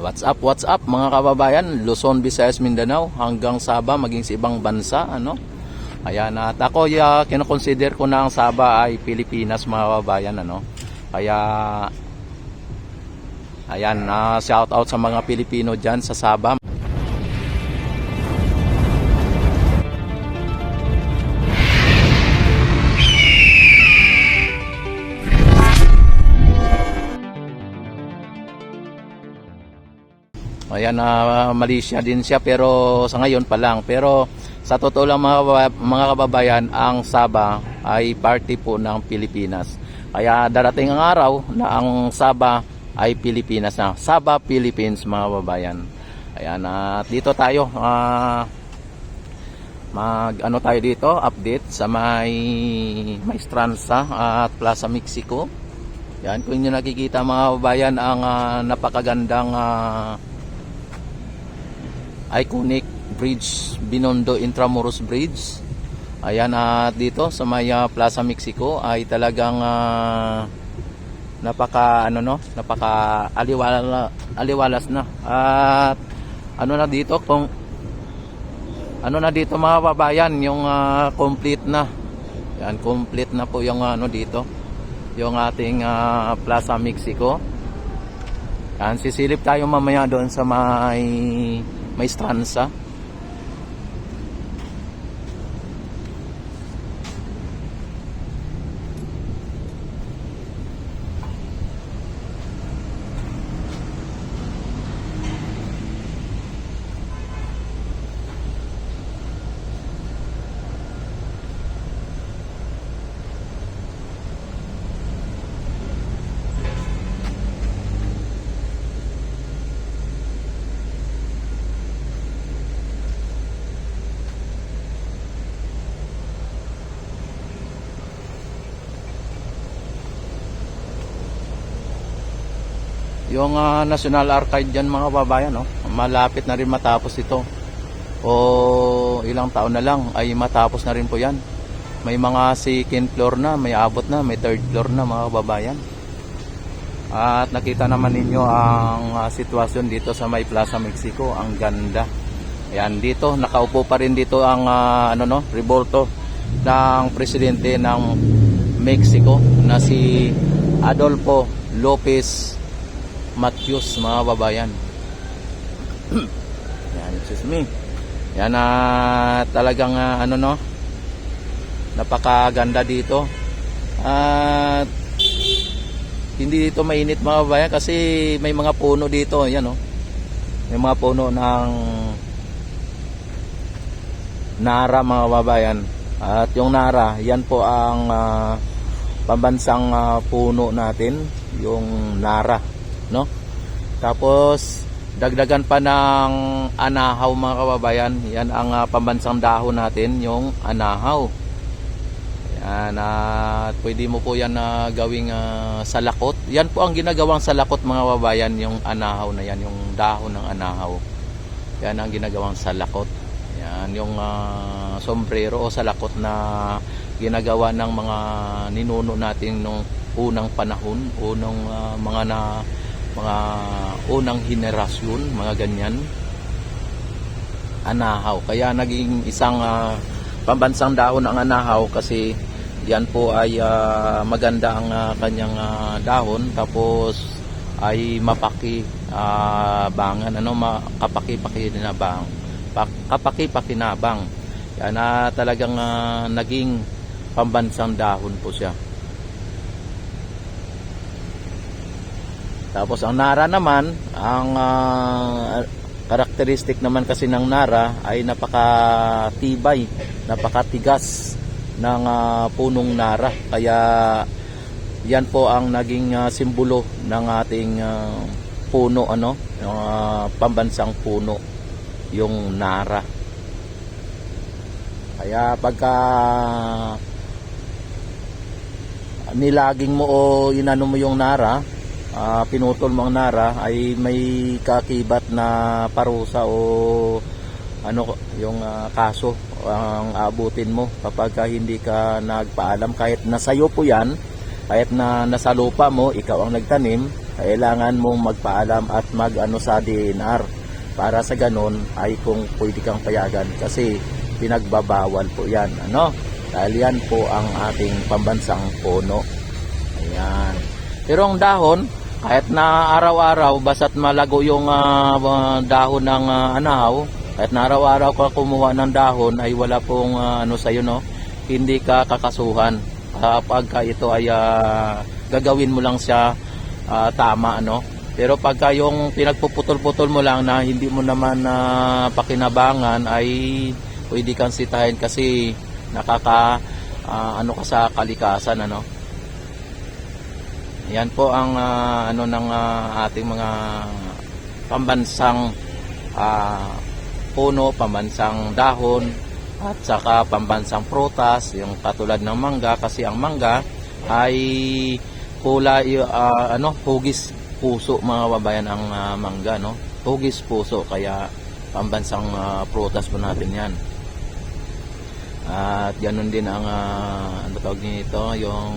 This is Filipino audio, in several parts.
What's up mga kababayan, Luzon, Visayas, Mindanao hanggang Sabah, maging sa ibang bansa, ano. Ayan, at ako kino-consider ko na ang Sabah ay Pilipinas mga kababayan, ano. Kaya ayan, shout out sa mga Pilipino diyan sa Sabah. Ayan, Malaysia din siya pero sa ngayon pa lang. Pero sa totoo lang mga kababayan, ang Sabah ay party po ng Pilipinas. Kaya darating ang araw na ang Sabah ay Pilipinas na. Sabah, Philippines mga kababayan. Ayan, at dito tayo ano tayo dito, update sa may Maestranza at Plaza Mexico. Yan, kung inyo nakikita mga kababayan, ang napakagandang iconic bridge, Binondo Intramuros Bridge. Ayan, at dito sa may Plaza Mexico ay talagang napaka aliwalas na. At ano na dito mga kababayan, yung complete na. Yan, complete na po yung dito, yung ating Plaza Mexico. Yan, sisilip tayo mamaya doon sa may Maestranza. Yung National Archive dyan mga kababayan, malapit na rin matapos ito. O ilang taon na lang ay matapos na rin po yan. May mga second floor na, may abot na, may third floor na mga kababayan. At nakita naman ninyo ang sitwasyon dito sa may Plaza Mexico. Ang ganda. Ayan, dito nakaupo pa rin dito ang revolto ng presidente ng Mexico na si Adolfo Lopez Matius mga babayan. Yan, excuse me. Yan, talagang napakaganda dito. At hindi dito mainit mga babayan kasi may mga puno dito. Yan, may mga puno ng Nara mga babayan. At yung Nara, yan po ang pambansang puno natin, yung Nara, no? Tapos dagdagan pa ng anahaw mga kababayan. Yan ang pambansang dahon natin, yung anahaw. Yan, at pwede mo po yan gawing salakot. Yan po ang ginagawang salakot mga kababayan, yung anahaw na yan, yung dahon ng anahaw. Yan ang ginagawang salakot. Yan yung sombrero o salakot na ginagawa ng mga ninuno natin nung unang panahon, mga unang henerasyon, mga ganyan, anahaw. Kaya naging isang pambansang dahon ang anahaw kasi yan po ay maganda ang kanyang dahon, tapos ay kapaki-pakinabang. Yan na talagang naging pambansang dahon po siya. Tapos ang Nara naman, ang karakteristik naman kasi ng Nara ay napakatibay, napakatigas ng punong Nara. Kaya yan po ang naging simbolo ng ating puno, yung pambansang puno, yung Nara. Kaya pagka nilaging mo o inano mo yung Nara, pinutol mo ang Nara, ay may kakibat na parusa o yung kaso ang abutin mo kapag hindi ka nagpaalam. Kahit nasayo po yan, kahit na nasa lupa mo, ikaw ang nagtanim, kailangan mong magpaalam at mag-ano sa DNR para sa ganun ay kung pwede kang payagan, kasi pinagbabawal po yan, ano, dahil yan po ang ating pambansang puno. Ayan. Pero ang dahon, kahit na araw-araw basta't malago yung dahon ng anahaw, kahit na araw-araw ka kumuha ng dahon ay wala pong ano sa'yo, no, hindi ka kakasuhan kapag ito ay gagawin mo lang siya tama, ano. Pero pagka yung pinagpuputol-putol mo lang na hindi mo naman pakinabangan, ay pwede kang sitahin kasi ano ka sa kalikasan, ano. Yan po ang ano ng ating mga pambansang puno, pambansang dahon, at saka pambansang prutas, yung katulad ng mangga, kasi ang mangga ay kulay hugis puso, mga babayan, ang mangga, no, hugis puso, kaya pambansang prutas po natin yan. At ganun din ang ano tawag nito, yung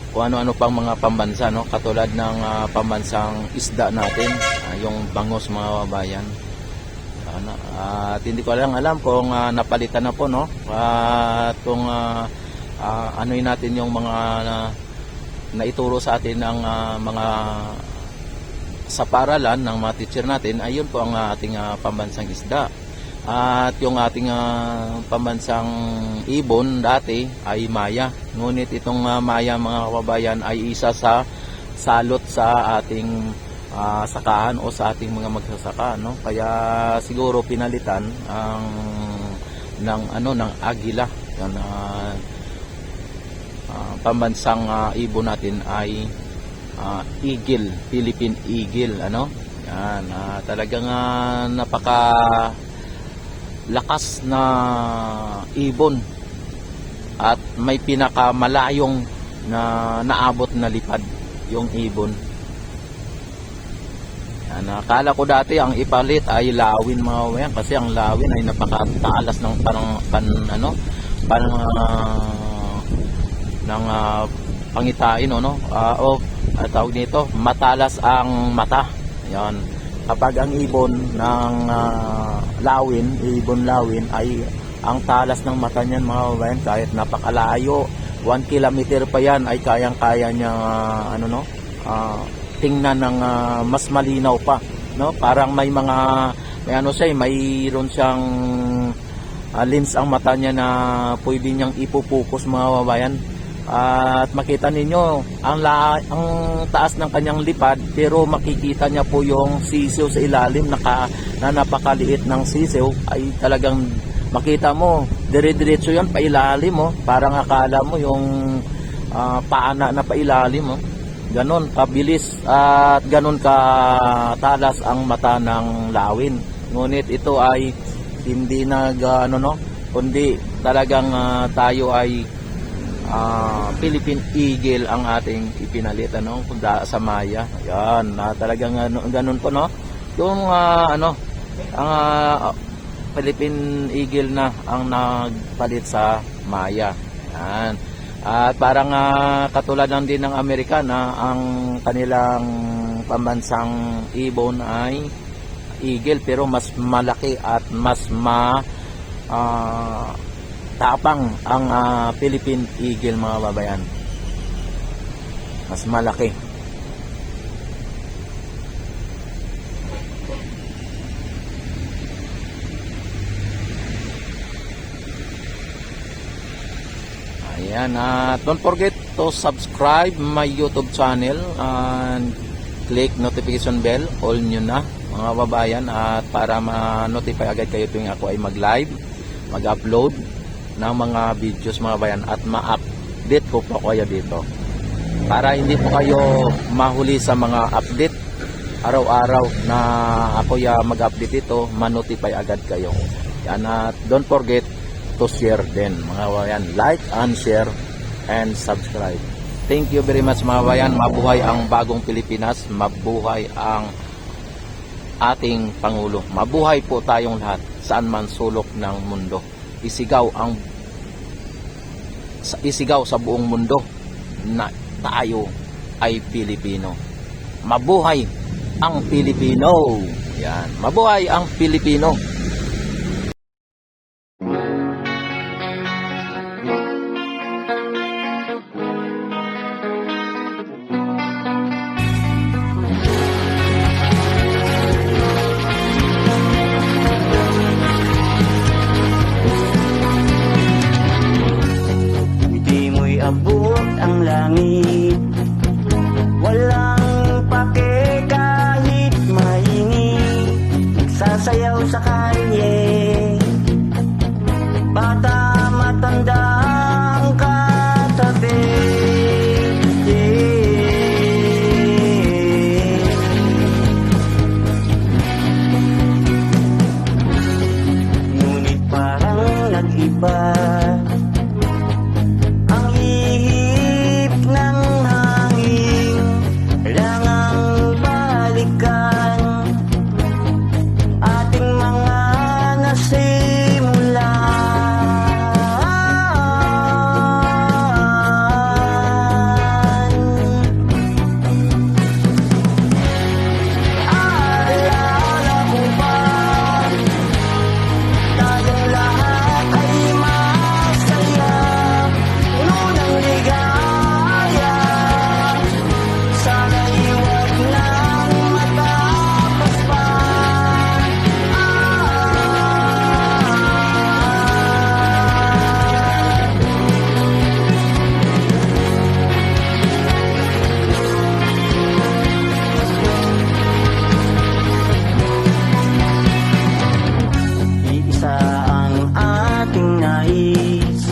kung ano-ano pang mga pambansa, no, katulad ng pambansang isda natin, yung bangos, mga babayan. At hindi ko lang alam kung napalitan na po, no, at kung ano'y natin yung mga naituro sa atin ng mga sa paaralan ng mga teacher natin, ayun po ang ating pambansang isda. At yung ating pambansang ibon dati ay maya. Ngunit itong maya, mga kababayan, ay isa sa salot sa ating sakahan o sa ating mga magsasaka, no? Kaya siguro pinalitan ng agila. Yan, pambansang ibon natin ay eagle, Philippine eagle, ano. Yan, talagang napaka lakas na ibon at may pinakamalayong na naabot na lipad yung ibon. Yan, akala ko dati ang ipalit ay lawin, mga kabayan, kasi ang lawin ay napakatalas ng pangitain, no, tawag nito, matalas ang mata. Yan, kapag ang ibon ng ibon lawin ay ang talas ng mata niyan, mga kabayan, kahit napakalayo, 1 kilometer pa yan, ay kayang-kaya niya tingnan ng mas malinaw pa, no? Parang may mayroon siyang lens ang mata niya na pwede niyang ipupokus, mga kabayan. At makita ninyo ang taas ng kanyang lipad, pero makikita niya po yung sisiw sa ilalim na napakaliit ng sisiw, ay talagang makita mo dire-diretso yan pa ilalim, mo, parang akala mo yung paana na pa ilalim, mo. Ganon kabilis at ganon katalas ang mata ng lawin. Ngunit ito ay hindi kundi talagang tayo ay Philippine eagle ang ating ipinalit, ano, sa maya. Ayan, talagang ganun po, no, yung ang Philippine eagle na ang nagpalit sa maya. Ayan. At parang katulad lang din ng Amerikana, ang kanilang pambansang ibon ay eagle, pero mas malaki at mas tapang ang Philippine eagle, mga babayan. Mas malaki. Ayan, don't forget to subscribe my YouTube channel and click notification bell, all nyo na, mga babayan, at para ma-notify agad kayo tuwing ako ay mag-live, mag-upload ng mga videos, mga bayan, at ma-update ko po kayo dito para hindi po kayo mahuli sa mga update araw-araw na ako mag-update ito, ma-notify agad kayo. Yan, don't forget to share din, mga bayan, like and share and subscribe. Thank you very much, mga bayan. Mabuhay ang bagong Pilipinas, mabuhay ang ating Pangulo, mabuhay po tayong lahat saan man sulok ng mundo. Isigaw ang isigaw sa buong mundo na tayo ay Pilipino. Mabuhay ang Pilipino. Yan, mabuhay ang Pilipino. Di mo'y abot ang langit, walang pake kahit mainit. Nagsasayaw sa kalye, bata matanda ang katabi. Ngunit parang nag-iba ang ihip ng hangin. Kailangang balikan ating mga nasimulan. Alala ko ba, tayong lahat ay masaya, puno ng ligaya. Sana'y huwag nang matapos pa. Iisa ang ating nais,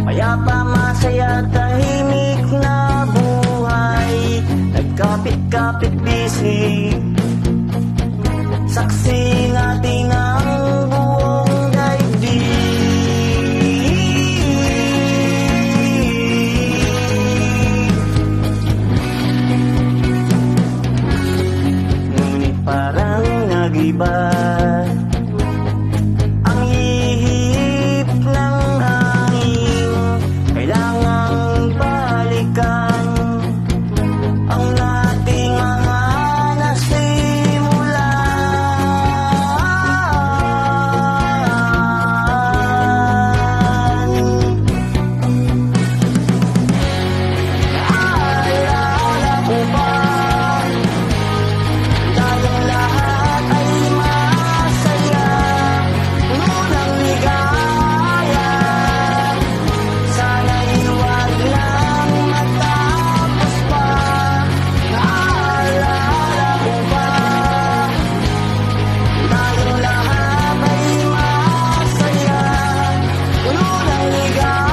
payapa, masaya, tahimik na buhay. Nagkapit-kapit bisig, saksi natin ang buong daigdig. Ngunit parang nag-iba ang ihip ng hangin. Kailangang balikan ang ating mga nasimulan. Naalala ko ba, tayong lahat ay masaya, puno ng ligaya. Sana'y huwag nang matapos pa. Naalala ko ba, tayong lahat ay masaya, puno ng ligaya.